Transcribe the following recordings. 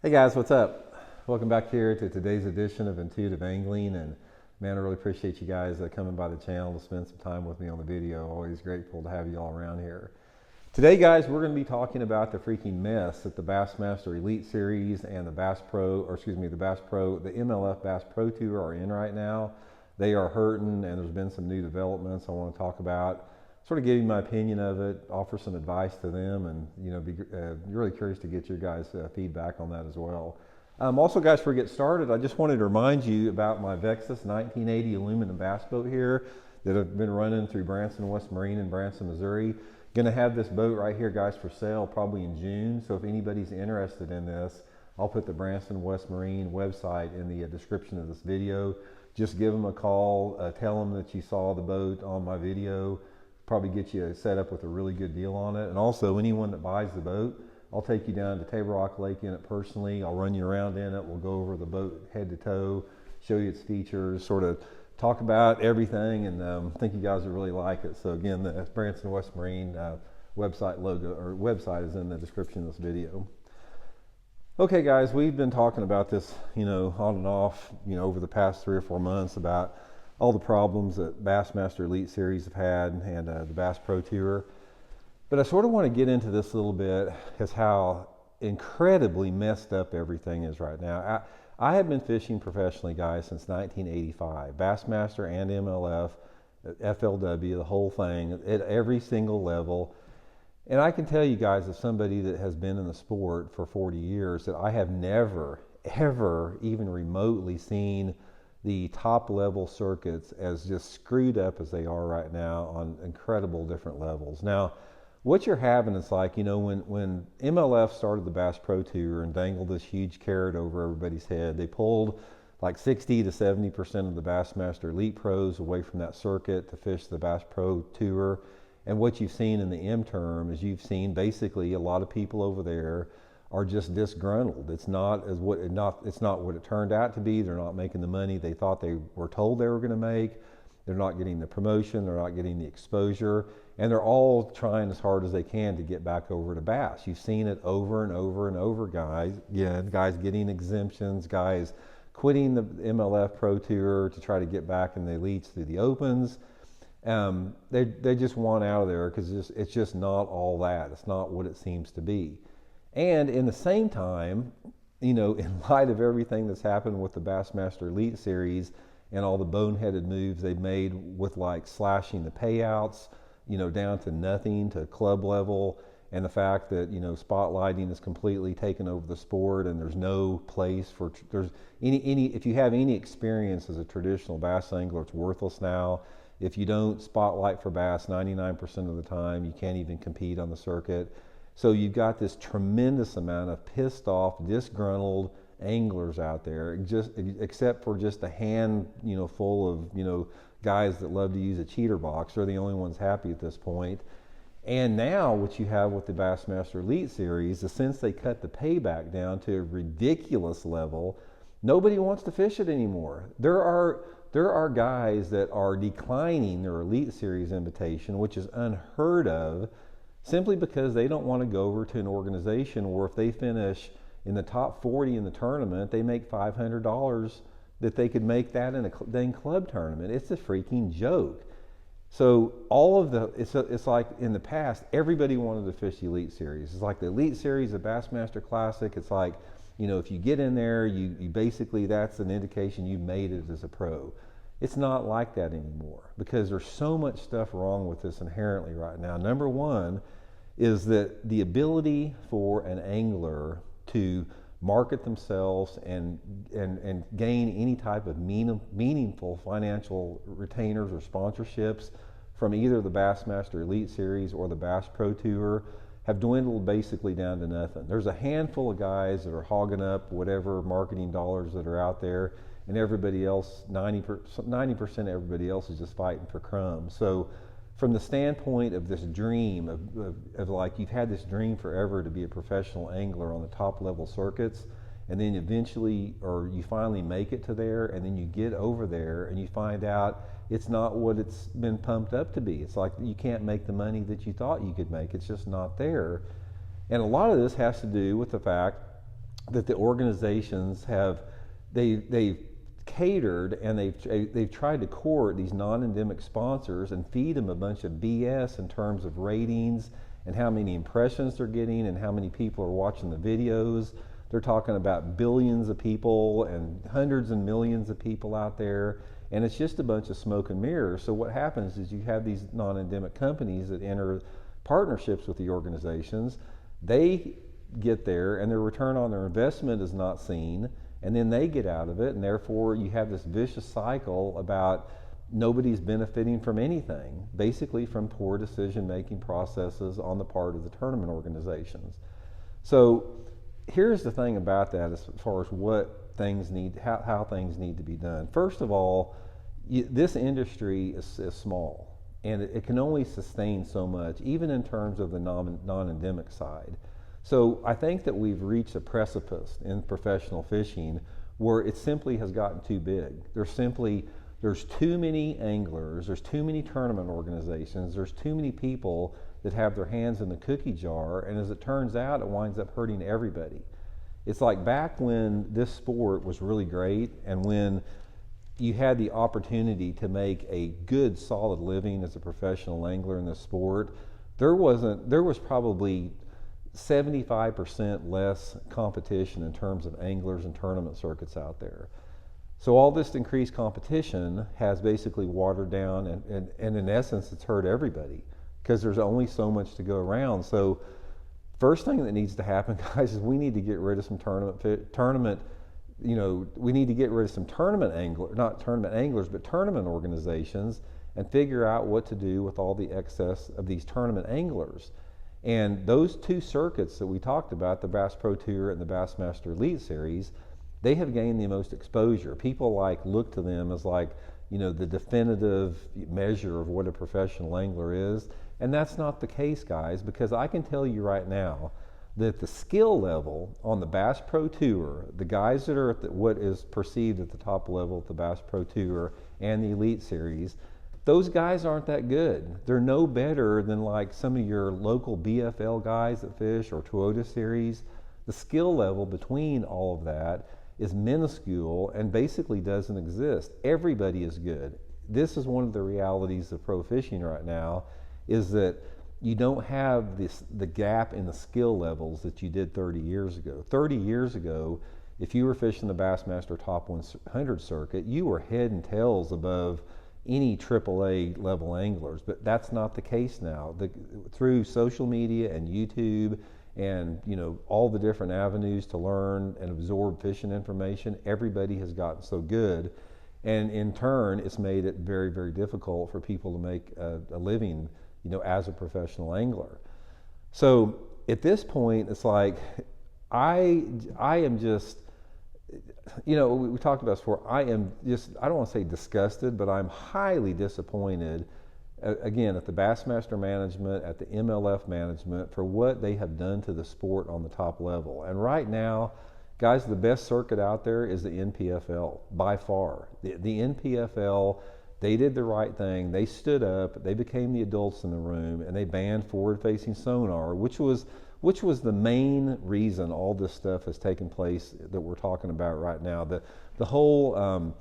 Hey guys, what's up? Welcome back here to today's edition of Intuitive Angling, and man, I really appreciate you guys coming by the channel to spend some time with me on the video. Always grateful to have you all around here. Today guys, we're going to be talking about the freaking mess that the Bassmaster Elite Series and the Bass Pro, the MLF Bass Pro Tour are in right now. They are hurting, and there's been some new developments I want to talk about. Sort of give you my opinion of it, offer some advice to them, and be really curious to get your guys' feedback on that as well. Also, guys, before we get started, I just wanted to remind you about my Vexus 1980 aluminum bass boat here that I've been running through Branson West Marine in Branson, Missouri. Going to have this boat right here, guys, for sale probably in June. So if anybody's interested in this, I'll put the Branson West Marine website in the description of this video. Just give them a call, tell them that you saw the boat on my video. Probably get you set up with a really good deal on it. And also, anyone that buys the boat, I'll take you down to Table Rock Lake in it personally. I'll run you around in it. We'll go over the boat head to toe, show you its features, sort of talk about everything, and I think you guys will really like it. So again, the Branson West Marine website is in the description of this video. Okay guys, we've been talking about this, on and off, over the past 3 or 4 months about all the problems that Bassmaster Elite Series have had and the Bass Pro Tour. But I sort of want to get into this a little bit as how incredibly messed up everything is right now. I have been fishing professionally, guys, since 1985. Bassmaster and MLF, FLW, the whole thing, at every single level. And I can tell you guys, as somebody that has been in the sport for 40 years, that I have never, ever even remotely seen the top level circuits as just screwed up as they are right now on incredible different levels. Now, what you're having is like, when MLF started the Bass Pro Tour and dangled this huge carrot over everybody's head, they pulled like 60 to 70% of the Bassmaster Elite Pros away from that circuit to fish the Bass Pro Tour. And what you've seen in the M term is you've seen basically a lot of people over there are just disgruntled. It's not what it turned out to be. They're not making the money they thought they were told they were going to make. They're not getting the promotion. They're not getting the exposure, and they're all trying as hard as they can to get back over to bass. You've seen it over and over and over, guys. Guys getting exemptions, guys quitting the MLF Pro Tour to try to get back in the elites through the opens. They just want out of there because it's just not all that. It's not what it seems to be. And in the same time, in light of everything that's happened with the Bassmaster Elite Series and all the boneheaded moves they've made with like slashing the payouts, down to nothing, to club level, and the fact that, spotlighting is completely taken over the sport and there's no place for, if you have any experience as a traditional bass angler, it's worthless now. If you don't spotlight for bass 99% of the time, you can't even compete on the circuit. So you've got this tremendous amount of pissed off, disgruntled anglers out there, except for just a hand, full of, guys that love to use a cheater box. They're the only ones happy at this point. And now what you have with the Bassmaster Elite Series is, since they cut the payback down to a ridiculous level, nobody wants to fish it anymore. There are guys that are declining their Elite Series invitation, which is unheard of, simply because they don't want to go over to an organization where if they finish in the top 40 in the tournament, they make $500 that they could make that in a dang club tournament. It's a freaking joke. So it's like in the past, everybody wanted to fish the Elite Series. It's like the Elite Series, the Bassmaster Classic. It's like, if you get in there, you basically, that's an indication you made it as a pro. It's not like that anymore because there's so much stuff wrong with this inherently right now. Number one is that the ability for an angler to market themselves and gain any type of meaningful financial retainers or sponsorships from either the Bassmaster Elite Series or the Bass Pro Tour have dwindled basically down to nothing. There's a handful of guys that are hogging up whatever marketing dollars that are out there, and everybody else, 90% of everybody else is just fighting for crumbs. So from the standpoint of this dream of like, you've had this dream forever to be a professional angler on the top level circuits, and then eventually, or you finally make it to there, and then you get over there and you find out it's not what it's been pumped up to be. It's like you can't make the money that you thought you could make. It's just not there. And a lot of this has to do with the fact that the organizations have, they've catered and they've tried to court these non-endemic sponsors and feed them a bunch of BS in terms of ratings and how many impressions they're getting and how many people are watching the videos. They're talking about billions of people and hundreds and millions of people out there, and it's just a bunch of smoke and mirrors. So what happens is you have these non-endemic companies that enter partnerships with the organizations. They get there and their return on their investment is not seen, and then they get out of it, and therefore you have this vicious cycle about nobody's benefiting from anything, basically from poor decision-making processes on the part of the tournament organizations. So here's the thing about that as far as what things need, how things need to be done. First of all, this industry is small, and it can only sustain so much, even in terms of the non-endemic side. So I think that we've reached a precipice in professional fishing where it simply has gotten too big. There's too many anglers, there's too many tournament organizations, there's too many people that have their hands in the cookie jar, and as it turns out, it winds up hurting everybody. It's like back when this sport was really great and when you had the opportunity to make a good, solid living as a professional angler in this sport, there was probably 75% less competition in terms of anglers and tournament circuits out there. So all this increased competition has basically watered down and in essence it's hurt everybody because there's only so much to go around. So first thing that needs to happen, guys, is we need to get rid of some we need to get rid of some tournament organizations and figure out what to do with all the excess of these tournament anglers. And those two circuits that we talked about, the Bass Pro Tour and the Bassmaster Elite Series, they have gained the most exposure. People look to them as the definitive measure of what a professional angler is. And that's not the case, guys, because I can tell you right now that the skill level on the Bass Pro Tour, the guys that are at what is perceived at the top level at the Bass Pro Tour and the Elite Series, those guys aren't that good. They're no better than some of your local BFL guys that fish or Toyota Series. The skill level between all of that is minuscule and basically doesn't exist. Everybody is good. This is one of the realities of pro fishing right now, is that you don't have the gap in the skill levels that you did 30 years ago. 30 years ago, if you were fishing the Bassmaster Top 100 circuit, you were head and tails above any AAA level anglers, but that's not the case now. Through social media and YouTube and all the different avenues to learn and absorb fishing information, everybody has gotten so good, and in turn it's made it very, very difficult for people to make a living as a professional angler. So at this point it's I am just, we talked about this before, I don't want to say disgusted, but I'm highly disappointed again at the Bassmaster management, at the MLF management, for what they have done to the sport on the top level. And right now, guys, the best circuit out there is the NPFL by far. The NPFL, they did the right thing. They stood up, they became the adults in the room, and they banned forward-facing sonar, which was the main reason all this stuff has taken place that we're talking about right now. The whole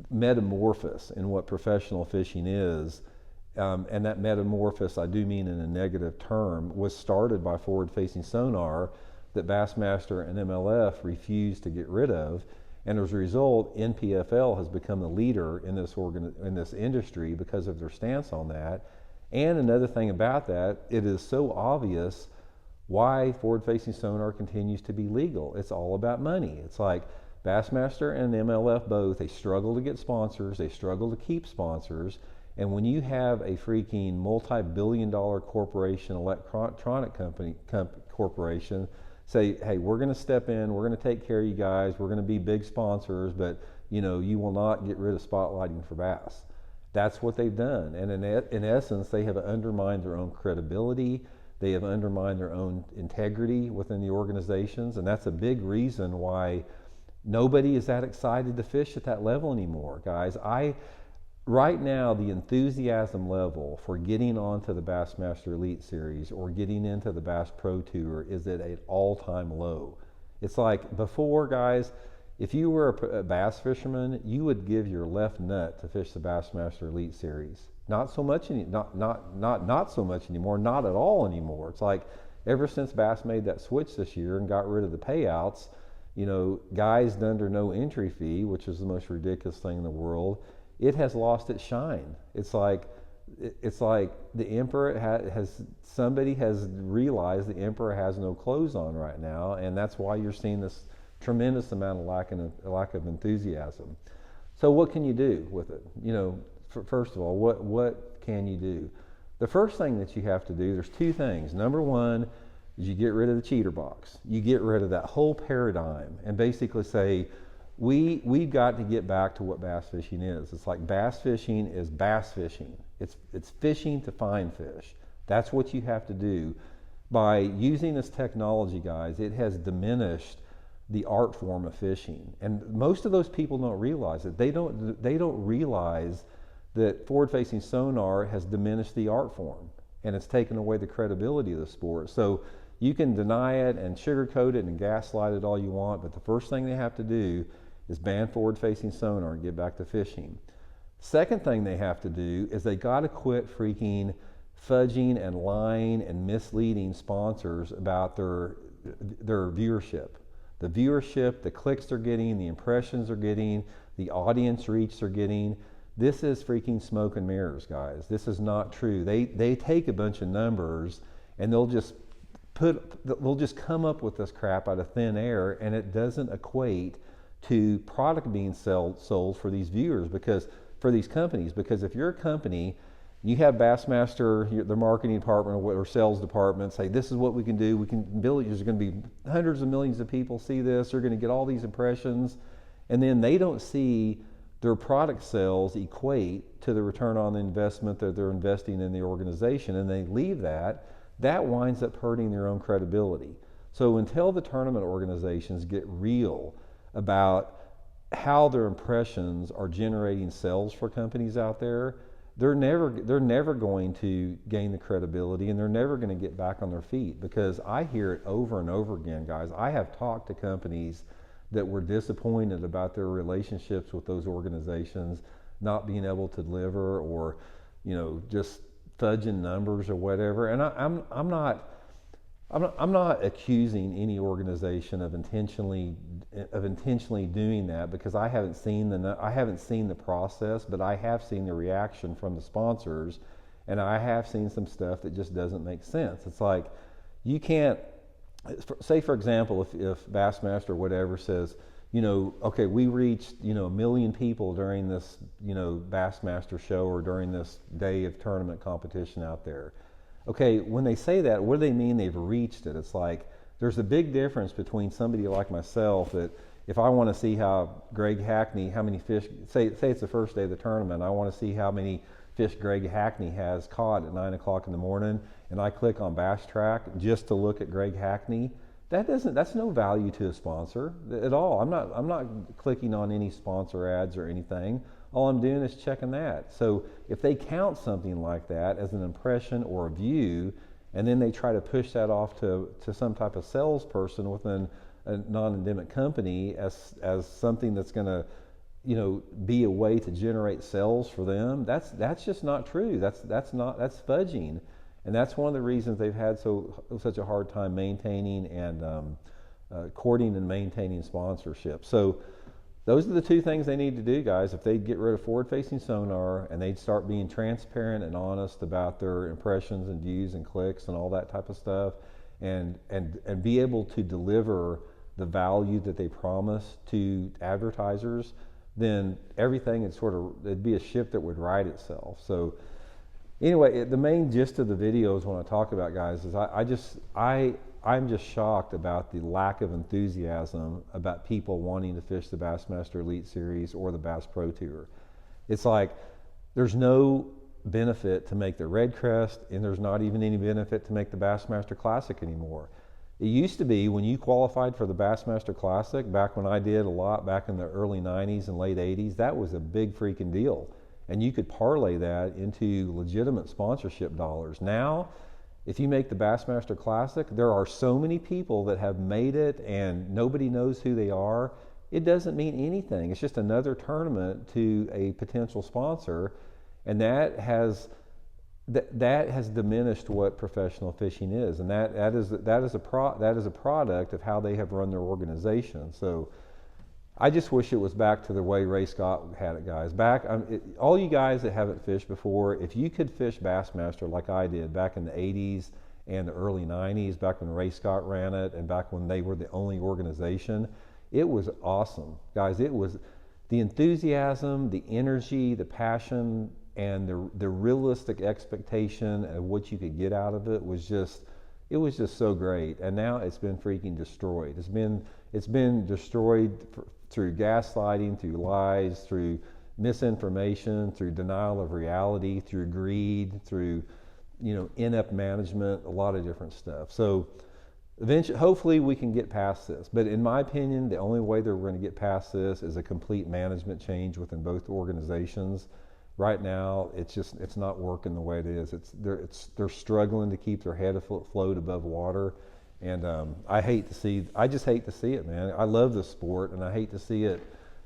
metamorphosis in what professional fishing is, and that metamorphosis, I do mean in a negative term, was started by forward-facing sonar that Bassmaster and MLF refused to get rid of. And as a result, NPFL has become the leader in this industry because of their stance on that. And another thing about that, it is so obvious why forward-facing sonar continues to be legal. It's all about money. It's like Bassmaster and MLF both, they struggle to get sponsors, they struggle to keep sponsors, and when you have a freaking multi-billion-dollar corporation, electronic corporation, say, hey, we're going to step in, we're going to take care of you guys, we're going to be big sponsors, but you will not get rid of spotlighting for bass. That's what they've done, and in essence, they have undermined their own credibility. They have undermined their own integrity within the organizations, and that's a big reason why nobody is that excited to fish at that level anymore, guys. Right now, the enthusiasm level for getting onto the Bassmaster Elite Series or getting into the Bass Pro Tour is at an all-time low. It's like before, guys, if you were a bass fisherman, you would give your left nut to fish the Bassmaster Elite Series. Not so much, not so much anymore, not at all anymore. It's like ever since Bass made that switch this year and got rid of the payouts, you know, guys under no entry fee, which is the most ridiculous thing in the world, it has lost its shine. It's like the emperor somebody has realized the emperor has no clothes on right now, and that's why you're seeing this tremendous amount of lack of enthusiasm. So what can you do with it? You know, first of all, what can you do? The first thing that you have to do, there's two things. Number one is you get rid of the cheater box. You get rid of that whole paradigm and basically say, we've got to get back to what bass fishing is. It's like bass fishing is bass fishing. It's fishing to find fish. That's what you have to do. By using this technology, guys, it has diminished the art form of fishing. And most of those people don't realize it. They don't realize that forward-facing sonar has diminished the art form, and it's taken away the credibility of the sport. So you can deny it and sugarcoat it and gaslight it all you want, but the first thing they have to do is ban forward-facing sonar and get back to fishing. Second thing they have to do is they got to quit freaking fudging and lying and misleading sponsors about their viewership. The viewership, the clicks they're getting, the impressions they're getting, the audience reach they're getting. This is freaking smoke and mirrors, guys. This is not true. They take a bunch of numbers and they'll just come up with this crap out of thin air, and it doesn't equate to product being sold for these viewers, for these companies. Because if you're a company, you have Bassmaster, their marketing department or sales department say, this is what we can do. We can build, there's going to be hundreds of millions of people see this. They're going to get all these impressions. And then they don't see their product sales equate to the return on the investment that they're investing in the organization, and they leave that winds up hurting their own credibility. So until the tournament organizations get real about how their impressions are generating sales for companies out there, they're never going to gain the credibility, and they're never going to get back on their feet. Because I hear it over and over again, guys. I have talked to companies that were disappointed about their relationships with those organizations not being able to deliver, or, you know, just fudging numbers or whatever. And I'm not accusing any organization of intentionally doing that, because I haven't seen the process, but I have seen the reaction from the sponsors, and I have seen some stuff that just doesn't make sense. It's like, you can't say, for example, if Bassmaster or whatever says, you know, okay, we reached, you know, 1 million people during this, you know, Bassmaster show or during this day of tournament competition out there. Okay, when they say that, what do they mean they've reached it? It's like, there's a big difference between somebody like myself that if I want to see how Greg Hackney, how many fish, say it's the first day of the tournament, I want to see how many fish Greg Hackney has caught at 9 o'clock in the morning, and I click on Bass Track just to look at Greg Hackney, that's no value to a sponsor at all. I'm not clicking on any sponsor ads or anything. All I'm doing is checking that. So if they count something like that as an impression or a view, and then they try to push that off to some type of salesperson within a non-endemic company as something that's going to, you know, be a way to generate sales for them, that's just not true. That's fudging. And that's one of the reasons they've had such a hard time maintaining and courting and maintaining sponsorship. So those are the two things they need to do, guys. If they get rid of forward-facing sonar and they'd start being transparent and honest about their impressions and views and clicks and all that type of stuff, and be able to deliver the value that they promise to advertisers, then everything it'd be a ship that would ride itself. So anyway, the main gist of the video is what I talk about, guys, is I'm just shocked about the lack of enthusiasm about people wanting to fish the Bassmaster Elite Series or the Bass Pro Tour. It's like, there's no benefit to make the Red Crest, and there's not even any benefit to make the Bassmaster Classic anymore. It used to be, when you qualified for the Bassmaster Classic, back when I did a lot, back in the early 90s and late 80s, that was a big freaking deal. And you could parlay that into legitimate sponsorship dollars. Now, if you make the Bassmaster Classic, there are so many people that have made it and nobody knows who they are. It doesn't mean anything. It's just another tournament to a potential sponsor, and that has diminished what professional fishing is, and that is a product of how they have run their organization. So I just wish it was back to the way Ray Scott had it, guys. All you guys that haven't fished before, if you could fish Bassmaster like I did back in the 80s and the early 90s, back when Ray Scott ran it and back when they were the only organization, it was awesome, guys. It was the enthusiasm, the energy, the passion, and the realistic expectation of what you could get out of it was just so great. And now it's been freaking destroyed. It's been destroyed through gaslighting, through lies, through misinformation, through denial of reality, through greed, through inept management, a lot of different stuff. So eventually, hopefully we can get past this. But in my opinion, the only way that we're going to get past this is a complete management change within both organizations. Right now, it's not working the way it is. They're struggling to keep their head afloat above water, and I just hate to see it, man. I love the sport, and I hate to see it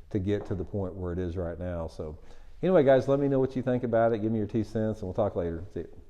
to get to the point where it is right now. So, anyway, guys, let me know what you think about it. Give me your 2 cents, and we'll talk later. See you.